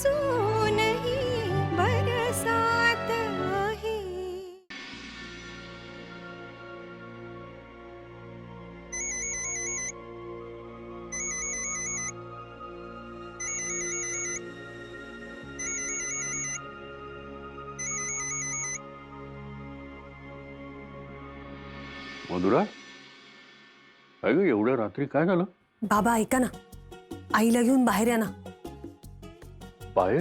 नहीं बरसात है। मधुरा, काय ग एवढ्या रात्री काय झालं? बाबा ऐका ना, आईला घेऊन बाहेर या ना. बाहेर?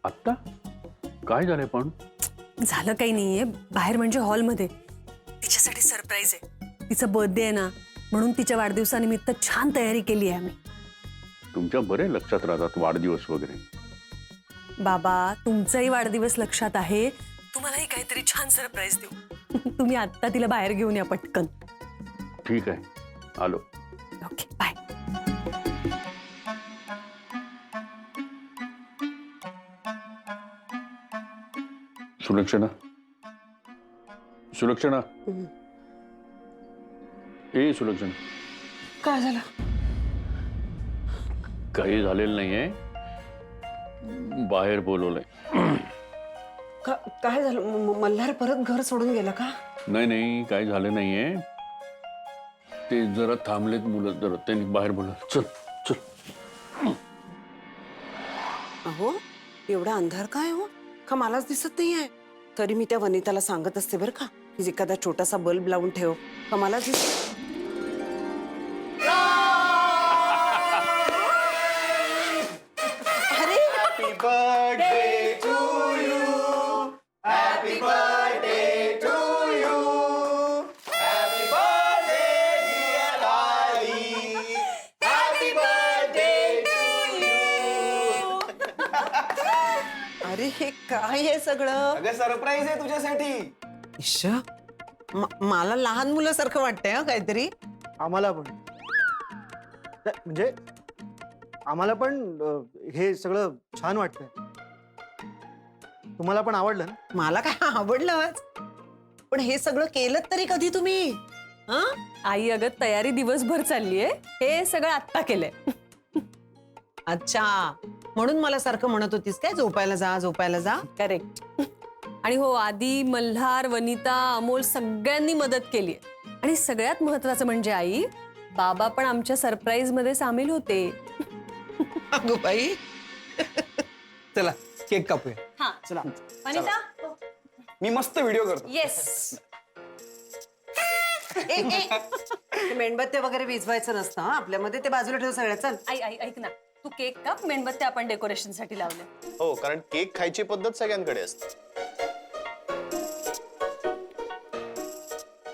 आत्ता? काय झालंय पण? झालं काही नाहीये, बाहेर म्हणजे हॉलमध्ये. तिच्यासाठी सरप्राईज आहे. तिचा बर्थडे आहे ना, म्हणून तिच्या वाढदिवसानिमित्त छान तयारी केली आहे आम्ही. तुमच्या बरे लक्षात राहतात वाढदिवस वगैरे. बाबा तुमचाही वाढदिवस लक्षात आहे, तुम्हालाही काहीतरी छान सरप्राईज देऊ. तुम्ही आत्ता तिला बाहेर घेऊन या पटकन. ठीक आहे, आलो. Okay bye. सुलक्षणा, सुलक्षणा, ए सुलक्षणा. काय झालं? काही झालेलं नाहीये, बाहेर बोलवलंय. काय झालं? मल्हार परत घर सोडून गेला का? नाही नाही, काही झालं नाहीये. ते जरा थांबलेत मुलं, जरा त्यांनी बाहेर बोलवलं. चल चल. अहो एवढा अंधार काय हो का? मलाच दिसत नाहीये. तरी मी त्या वनिताला सांगत असते बरं का, की एखादा छोटासा बल्ब लावून ठेव. का मलाच दिसत. अरे Happy birthday to you. Happy birthday to you. Happy birthday dear Ali. Happy birthday to you. अरे हे काय आहे सगळं? अगं सरप्राईज आहे तुझ्यासाठी. इश्श, मला लहान मुलासारखं वाटतंय हा काहीतरी. आम्हाला पण म्हणजे आम्हाला पण हे सगळं छान वाटतंय. तुम्हाला पण आवडलं ना? मला काय आवडलंच, पण हे सगळं केलं तरी कधी तुम्ही? हा आई अगं तयारी दिवसभर चाललीये, हे सगळं आत्ता केलंय. अच्छा, म्हणून मला सारखं म्हणत होतीस काय झोपायला जा झोपायला जा. करेक्ट. आणि हो, आदी, मल्हार, वनिता, अमोल सगळ्यांनी मदत केली. आणि सगळ्यात महत्वाचं म्हणजे आई, बाबा पण आमच्या सरप्राईज मध्ये सामील होते. अगो बाई. चला केक कापूया. हा चला. वनिता. मी मस्त व्हिडिओ करतो. येस. मेणबत्त्या वगैरे विझवायचं नसतं हा आपल्यामध्ये. ते बाजूला ठेव सगळ्या. चल आई आई ऐक ना, तू केक काप, मेणबत्त्या आपण डेकोरेशन साठी लावले. हो, कारण केक खायची पद्धत सगळ्यांकडे असते.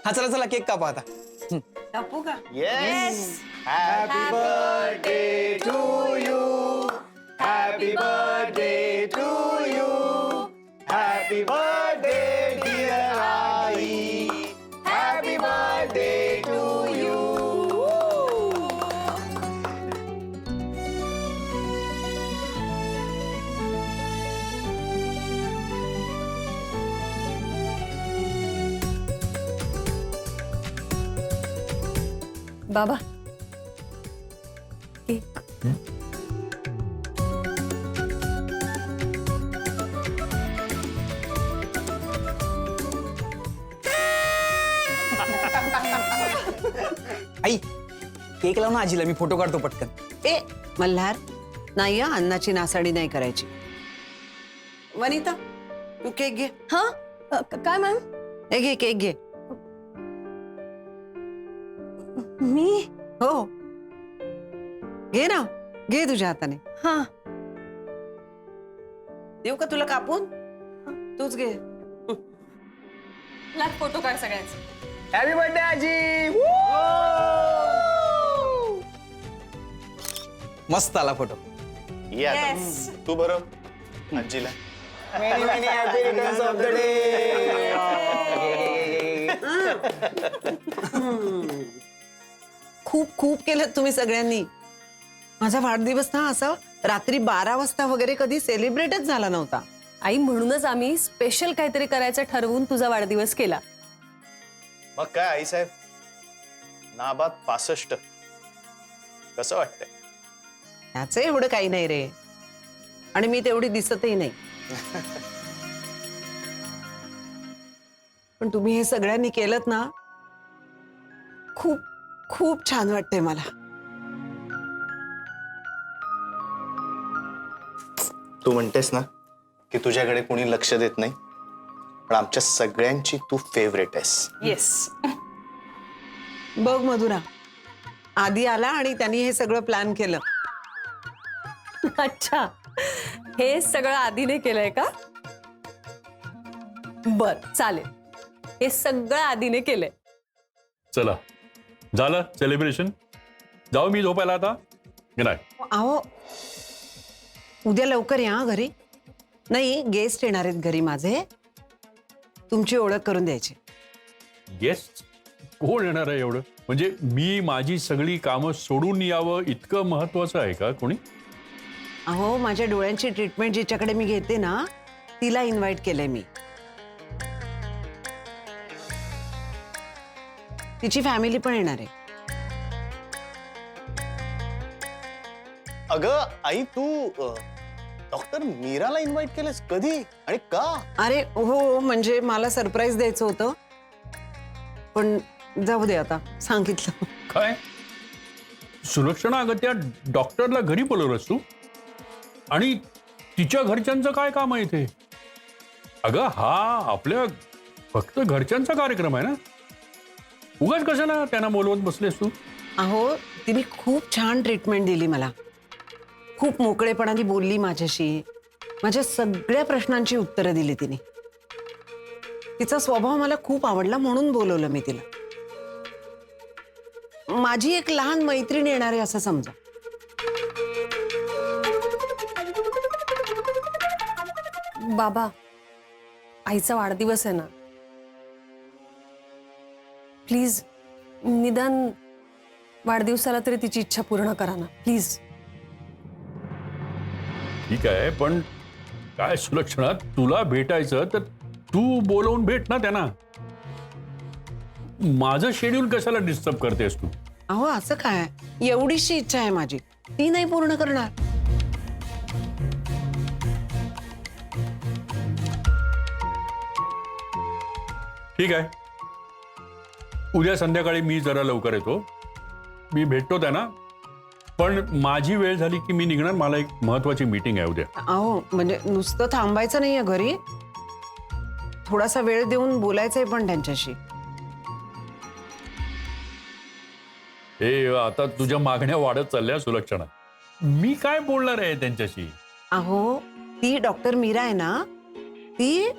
हा चला चला केक कापा आता. कापू का? Yes. Happy birthday to you. Happy birthday to you. Happy birthday dear Ali. Happy birthday to you. बाबा केक. आई केक लाव ना आजीला, मी फोटो काढतो पटकन. ए मल्हार, नाही हा, अन्नाची नासाडी नाही करायची. वनिता तू केक घे. हा काय मॅम? हे घे केक घे. मी? हो घे ना, घे तुझ्या हाताने. हा. देऊ का तुला कापून? तूच घे. लाग फोटो काढ सगळ्यांचे. हॅपी बर्थडे आजी. मस्त आला फोटो. ये आता. तू बरं आजीला. Many many happy returns of the day. खूप खूप केलं तुम्ही सगळ्यांनी. माझा वाढदिवस ना असा रात्री 12 वाजता वगैरे कधी सेलिब्रेटच झाला नव्हता. आई, म्हणूनच आम्ही स्पेशल काहीतरी करायचं ठरवून तुझा वाढदिवस केला. मग काय आई साहेब, नाबाद 65. कसं वाटतंय? त्याचं एवढं काही नाही रे. आणि मी तेवढी दिसतही नाही. पण तुम्ही हे सगळ्यांनी केलं ना, खूप खूप छान वाटतंय मला. तू म्हणतेस ना की तुझ्याकडे कोणी लक्ष देत नाही, पण आमच्या सगळ्यांची तू फेवरेट आहेस. येस. बघ मधुरा, आधी आला आणि त्यांनी हे सगळं प्लॅन केलं. अच्छा, हे सगळं आधीने केलंय का? बर, चालेल. हे सगळं आधीने केलंय. चला, झालं सेलिब्रेशन. जाऊ मी झोपायला आता. Good night. अहो, उद्या लवकर या हं घरी. नाही, गेस्ट येणार आहेत घरी माझे, तुमची ओळख करून द्यायची. गेस्ट कोण येणार आहे एवढं? म्हणजे मी माझी सगळी कामं सोडून यावं इतकं महत्वाचं आहे का कोणी? अहो, माझ्या डोळ्यांची ट्रीटमेंट जिच्याकडे मी घेते ना, तिला इन्व्हाइट केलंय मी. तिची फॅमिली पण येणार आहे. अगं आई, तू डॉक्टर मीराला इन्व्हाइट केलंस? कधी आणि का? अरे हो, म्हणजे मला सरप्राईज द्यायचं होतं, पण जाऊ दे आता, सांगितलं. काय सुलक्षणा, अगं त्या डॉक्टरला घरी बोलवलंस तू? आणि तिच्या घरच्यांचं काय काम आहे इथे? अगं हा आपल्या फक्त घरच्यांचा कार्यक्रम आहे ना, उगाच कशाला त्यांना बोलवत बसलेस तू? अहो, तिने खूप छान ट्रीटमेंट दिली मला. खूप मोकळेपणाने बोलली माझ्याशी. माझ्या सगळ्या प्रश्नांची उत्तरं दिली तिने. तिचा स्वभाव मला खूप आवडला म्हणून बोलवलं मी तिला. माझी एक लहान मैत्रीण येणार आहे असं समजा. बाबा, आईचा वाढदिवस आहे ना, प्लीज निदान वाढदिवसाला तरी तिची इच्छा पूर्ण करा ना, प्लीज. ठीक आहे, पण काय सुलक्षणा, तुला भेटायचं तर तू बोलवून भेट ना त्यांना. माझं शेड्यूल कशाला डिस्टर्ब करतेस तू? अहो, असं काय, एवढीशी इच्छा आहे माझी, ती नाही पूर्ण करणार? ठीक आहे, उद्या संध्याकाळी मी जरा लवकर येतो. मी भेटतो त्यांना, पण माझी वेळ झाली की मी निघणार. मला एक महत्वाची मीटिंग आहे उद्या. अहो, म्हणजे नुसतं थांबायचं नाहीये घरी, थोडासा वेळ देऊन बोलायचंय पण त्यांच्याशी. हे आता तुझ्या मागण्या वाढत चालल्या सुलक्षणा. मी काय बोलणार आहे त्यांच्याशी? अहो, ती डॉक्टर मीरा आहे ना, ती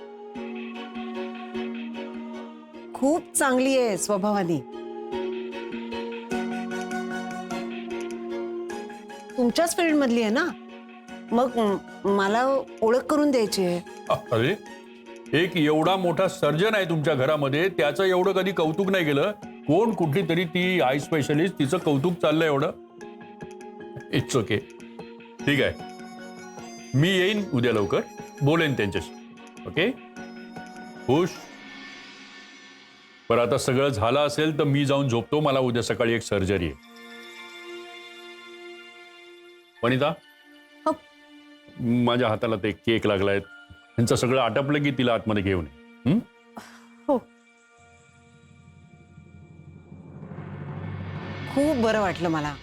खूप चांगली आहे स्वभावानी. तुमच्याच फील्ड मधली आहे ना, मग मला ओळख करून द्यायची आहे. अरे, एक एवढा मोठा सर्जन आहे तुमच्या घरामध्ये, त्याचं एवढं कधी कौतुक नाही केलं? कोण कुठली तरी ती आय स्पेशलिस्ट, तिचं कौतुक चाललंय एवढं? इट्स ओके, ठीक आहे. मी येईन उद्या लवकर, बोलेन त्यांच्याशी. ओके, खुश. पण आता सगळं झालं असेल तर मी जाऊन झोपतो. मला उद्या सकाळी एक सर्जरी आहे. वनिता, हो. माझ्या हाताला ते केक लागलाय, त्यांचं सगळं आटपलं की तिला आतमध्ये घेऊन ये. हो. खूप बरं वाटलं मला.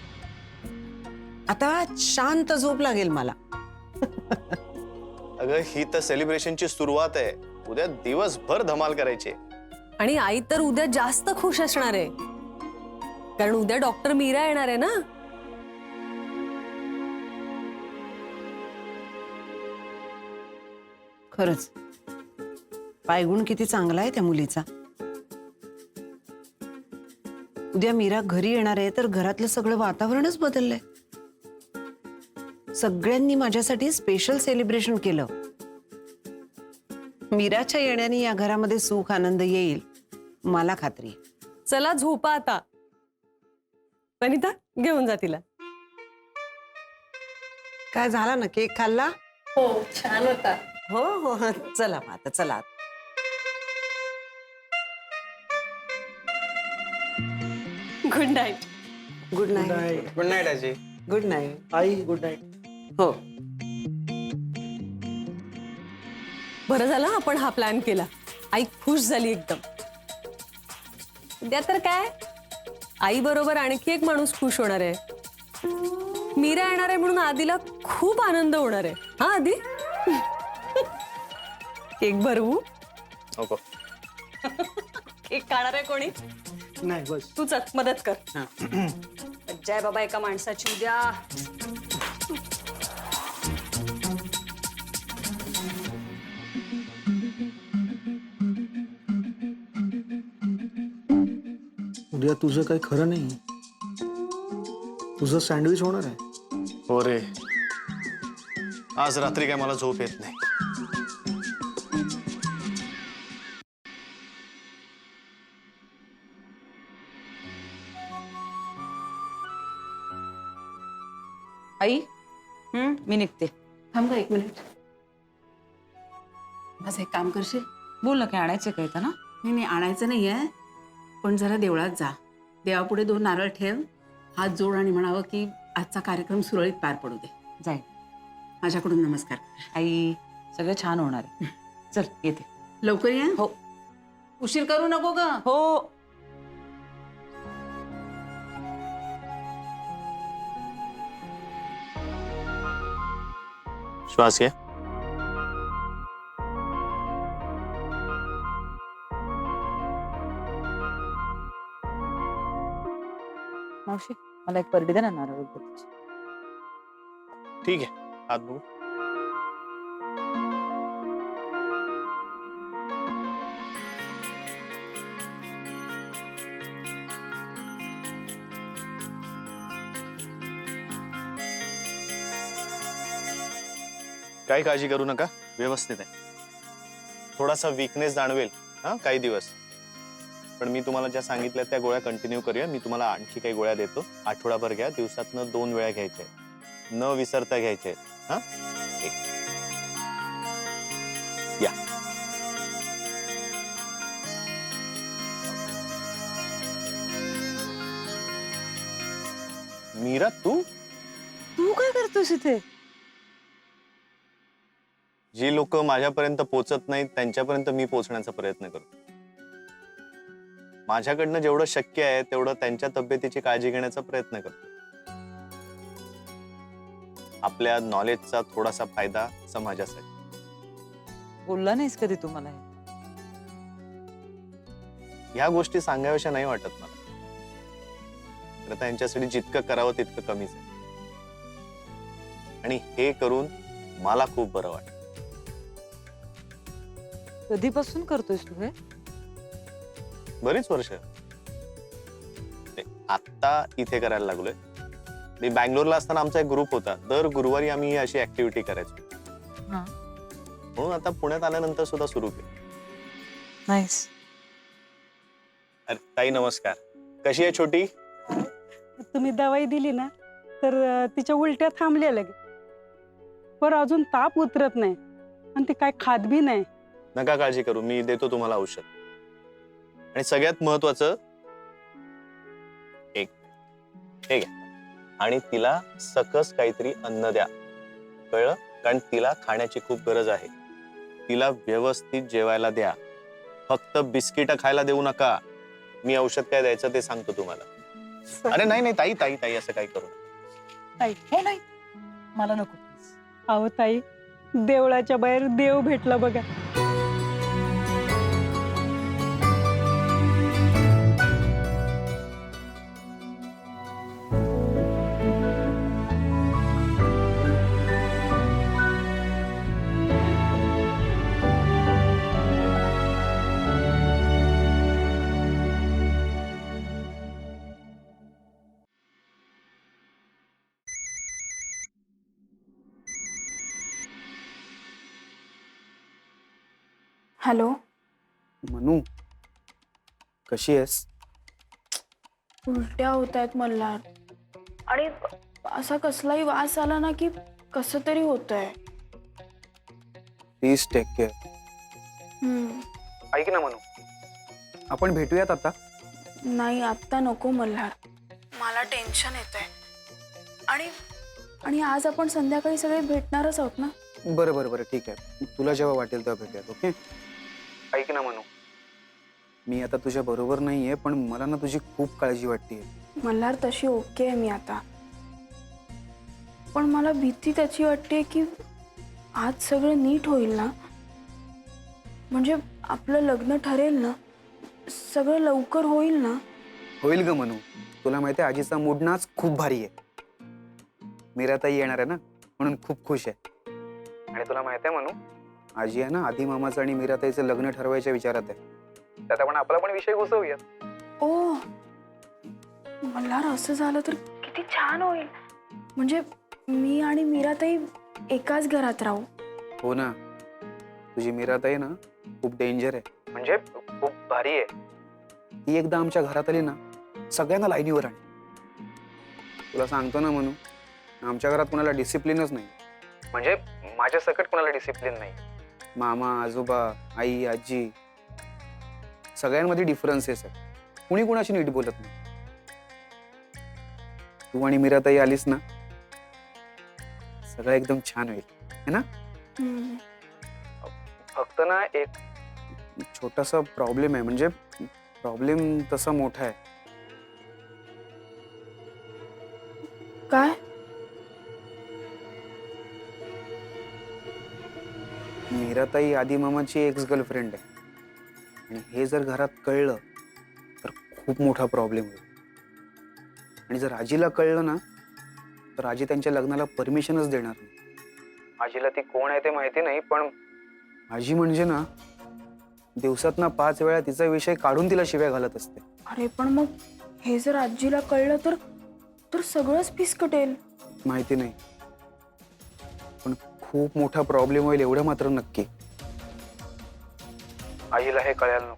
आता शांत झोप लागेल मला. अगं, ही तर सेलिब्रेशनची सुरुवात आहे. उद्या दिवसभर धमाल करायची. आणि आई तर उद्या जास्त खुश असणार आहे, कारण उद्या डॉक्टर मीरा येणार आहे ना. खरंच पायगुण किती चांगला आहे त्या मुलीचा. उद्या मीरा घरी येणार आहे तर घरातलं सगळं वातावरणच बदललंय. सगळ्यांनी माझ्यासाठी स्पेशल सेलिब्रेशन केलं. मीराच्या येण्याने या घरामध्ये सुख आनंद येईल, मला खात्री आहे. चला झोपा आता. वनिता, घेऊन जा तिला. काय झाला ना, केक खाल्ला? हो, छान होता. हो हो, चला आता, चला. Good night. Good night. Good night आजी. Good night. आई गुड नाईट. हो. बरं झालं आपण हा प्लॅन केला. आई खुश झाली एकदम. उद्या तर काय, आई बरोबर आणखी एक माणूस खुश होणार आहे. मीरा येणार आहे म्हणून आधीला खूप आनंद होणार आहे. हा आधी केक भरवू. नको. केक खाणार आहे कोणी? नाही बस. तू चल मदत कर. जय बाबा एका माणसाची उद्या. उद्या तुझं काही खरं नाही. तुझं सँडविच होणार आहे. हो रे, आज रात्री काय मला झोप येत नाही. आई मी निघते. थांब का 1 मिनिट. माझं एक काम करशील? बोल ना, काय आणायचं काय ना? नाही आणायचं नाहीये, पण जरा देवळात जा. देवापुढे 2 नारळ ठेव, हात जोड आणि म्हणावं की आजचा कार्यक्रम सुरळीत पार पडू दे. जाईल. माझ्याकडून नमस्कार. आई सगळं छान होणार आहे. चल येते. लवकर या. हो. उशीर करू नको ग. हो. श्वास घे. मावशी मला एक परडी दे ना नारळ उदबत्तीची. ठीक आहे, हात बघू. काही काळजी करू नका, व्यवस्थित आहे. थोडासा वीकनेस जाणवेल हा काही दिवस, पण मी तुम्हाला ज्या सांगितल्या त्या गोळ्या कंटिन्यू करूया. मी तुम्हाला आणखी काही गोळ्या देतो. आठवडाभर घ्या, दिवसातनं 2 वेळा घ्यायचे, न विसरता घ्यायचे. हा या. मीरा, तू काय करतोस इथे? जी लोक माझ्यापर्यंत पोहोचत नाहीत त्यांच्यापर्यंत मी पोहोचण्याचा प्रयत्न करतो. माझ्याकडनं जेवढं शक्य आहे तेवढं त्यांच्या तब्येतीची काळजी घेण्याचा प्रयत्न करतो. आपल्या नॉलेजचा थोडासा फायदा समाजासाठी. बोलला नाहीस कधी तू मला? ह्या गोष्टी सांगाव्याशा नाही वाटत मला. तर त्यांच्यासाठी जितकं करावं तितकं कमीच आहे, आणि हे करून मला खूप बरं वाटतं. कधीपासून करतोयस तू हे? बरीच वर्ष. आता इथे करायला लागलोय. मी बँगलोरला असताना आमचा एक ग्रुप होता. दर गुरुवारी आम्ही ही अशी ऍक्टिव्हिटी करायचो. म्हणून आता पुण्यात आल्यानंतर सुद्धा सुरू केलं. नाईस. अरे ताई नमस्कार. कशी आहे छोटी? तुम्ही दवाई दिली ना तर तिच्या उलट्या थांबल्या लगे, पण अजून ताप उतरत नाही आणि ती काय खात बी नाही. नका काळजी करू, मी देतो तुम्हाला औषध. आणि सगळ्यात महत्वाचं एक हे घ्या, आणि तिला सकस काहीतरी अन्न द्या, कळलं? कारण तिला खाण्याची खूप गरज आहे. तिला व्यवस्थित जेवायला द्या. फक्त बिस्किट खायला देऊ नका. मी औषध काय द्यायचं ते सांगतो तुम्हाला. अरे नाही नाही ताई ताई ताई असं काही करू नका. ताई, हो नाही, मला नको. अहो ताई, देवळाच्या बाहेर देव भेटला बघा. हॅलो. मनू, कशी आहेस? उलट्या होत आहेत मला, आणि असा कसलाही वास आला ना की कसं तरी होतंय. Please take care. ऐक ना मनू, आपण भेटूयात आता. नाही आत्ता नको मल्हार, मला टेन्शन येतंय. आणि आज आपण संध्याकाळी सगळे भेटणारच आहोत ना? बरं बरं बरं ठीक आहे, तुला जेव्हा वाटेल तेव्हा भेटूयात. ओके, ऐक ना मनू, मी आता तुझ्या बरोबर नाहीये, पण मला ना तुझी खूप काळजी वाटते. मल्हार तशी ओके आहे मी आता, पण मला भीती त्याची वाटते की आज सगळं नीट होईल ना, म्हणजे आपलं लग्न ठरेल ना, सगळं लवकर होईल ना. होईल ग मनू, तुला माहिती आहे आजीचा मूड ना आज खूप भारी आहे. मीराताई येणार आहे ना, म्हणून खूप खुश आहे. आणि तुला माहिती आहे मनू, आजी आहे ना आधी मामाचं आणि मीराताईचं लग्न ठरवायच्या विचारात आहे. त्यात आपण आपला पण विषय घुसवूया. ओ मल्हार, असं झालं तर किती छान होईल. म्हणजे मी आणि मीराताई एकाच घरात राहू. हो ना, तुझी मीराताई ना खूप डेंजर आहे, म्हणजे खूप भारी आहे. ती एकदा आमच्या घरात आली ना, सगळ्यांना लाईनीवर आण. तुला सांगतो ना म्हणून, आमच्या घरात कोणाला डिसिप्लिनच नाही, म्हणजे माझ्या सकट कोणाला डिसिप्लिन नाही. मामा, आजोबा, आई, आजी, सगळ्यांमध्ये डिफरन्सेस आहेत. कुणी कुणाशी नीट बोलत नाही. तू आणि मीराताई आलीस ना, सगळं एकदम छान होईल, है ना. फक्त ना एक छोटासा प्रॉब्लेम आहे, म्हणजे प्रॉब्लेम तसा मोठा आहे. काय? मीराताई आदी मामाची एक्स गर्लफ्रेंड आहे, आणि हे जर घरात कळलं तर खूप मोठा प्रॉब्लेम होईल. आणि जर आजीला कळलं ना, तर आजी त्यांच्या लग्नाला परमिशनच देणार नाही. आजीला ती कोण आहे ते माहिती नाही, पण आजी म्हणजे ना दिवसात ना 5 वेळा तिचा विषय काढून तिला शिव्या घालत असते. अरे पण मग हे जर आजीला कळलं तर तर सगळंच फिसकटेल. माहिती नाही, पण खूप मोठा प्रॉब्लेम होईल एवढं मात्र नक्की. आजीला हे कळायला नको.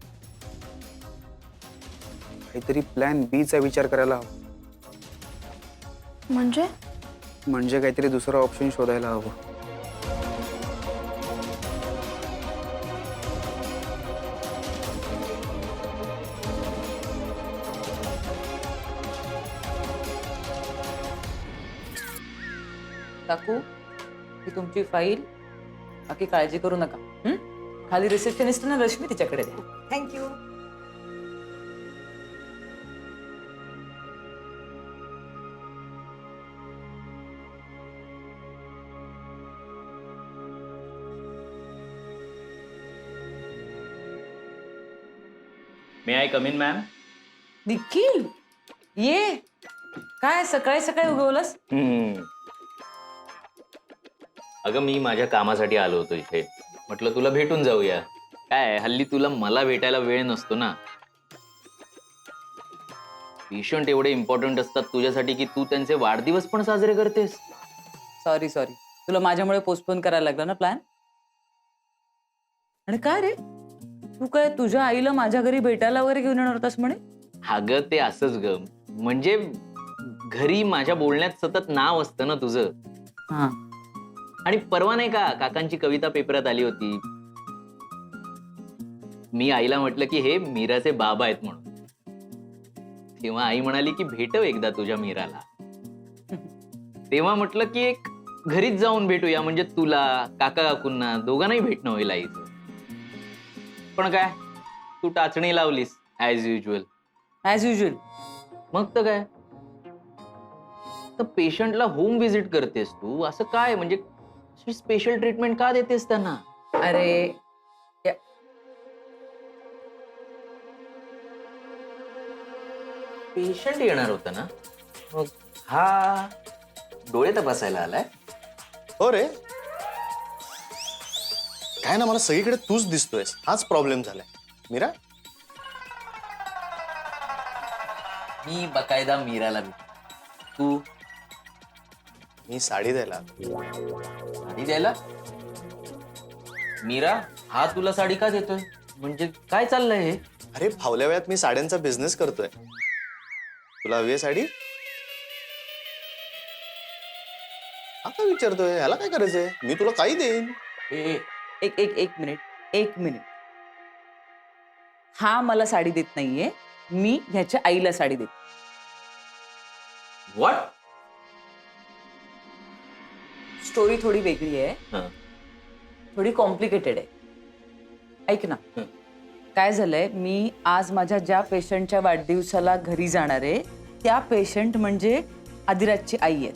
काहीतरी प्लॅन बी चा विचार करायला हवा. म्हणजे काहीतरी दुसरा ऑप्शन शोधायला हवं. काकू, ही तुमची फाईल. बाकी काळजी करू नका. खाली रिसेप्शनिस्ट ना रश्मी, तिच्याकडे द्या. Thank you. May I come in ma'am? Nikhil, ये. काय सकाळी सकाळी उगवलंस? अगं मी माझ्या कामासाठी आलो होतो इथे. म्हटलं तुला भेटून जाऊया. काय हल्ली तुला मला भेटायला वेळ नसतो ना. पेशंट एवढे इम्पॉर्टंट असतात तुझ्यासाठी की तू त्यांचे वाढदिवस पण साजरे करतेस. सॉरी, तुला माझ्यामुळे पोस्टपोन करायला लागला ना प्लॅन. आणि काय रे, तू काय तुझ्या आईला माझ्या घरी भेटायला वगैरे घेऊन येणार होतास म्हणे? अगं ते असंच ग, म्हणजे घरी माझ्या बोलण्यात सतत नाव असतं ना तुझं. हा. आणि परवा नाही का काकांची कविता पेपरात आली होती. मी आईला म्हटलं की हे मीराचे बाबा आहेत म्हणून. तेव्हा आई म्हणाली की भेटव एकदा तुझ्या मीराला. तेव्हा म्हटलं की एक घरीच जाऊन भेटूया, म्हणजे तुला, काका काकूंना दोघांनाही भेटणं होईल आईचं. पण काय तू टाचणी लावलीस ऍज युजल. मग तर काय, तर पेशंटला होम व्हिजिट करतेस तू, असं काय म्हणजे स्पेशल ट्रीटमेंट का देतेस त्यांना? अरे पेशंट येणार होता ना, मग हा डोळे तपासायला आलाय? हो रे, काय ना मला सगळीकडे तूच दिसतोयस, हाच प्रॉब्लेम झालाय. मीरा, मी बकायदा मीराला तू मी साडी द्यायला. साडी द्यायला? मीरा, हा तुला साडी का देतोय? म्हणजे काय चाललंय हे? अरे फावल्या वेळात मी साड्यांचा बिझनेस करतोय. तुला हवी आहे साडी? आता विचारतोय, ह्याला काय करायचंय? मी तुला काही देईन. एक मिनिट. हा मला साडी देत नाहीये, मी ह्याच्या आईला साडी देते. व्हॉट? स्टोरी थोडी वेगळी आहे. हा. थोडी कॉम्प्लिकेटेड आहे. ऐक ना, काय झालंय, मी आज माझ्या ज्या पेशंटच्या वाढदिवसाला घरी जाणार आहे त्या पेशंट म्हणजे आदिराजची आई आहे.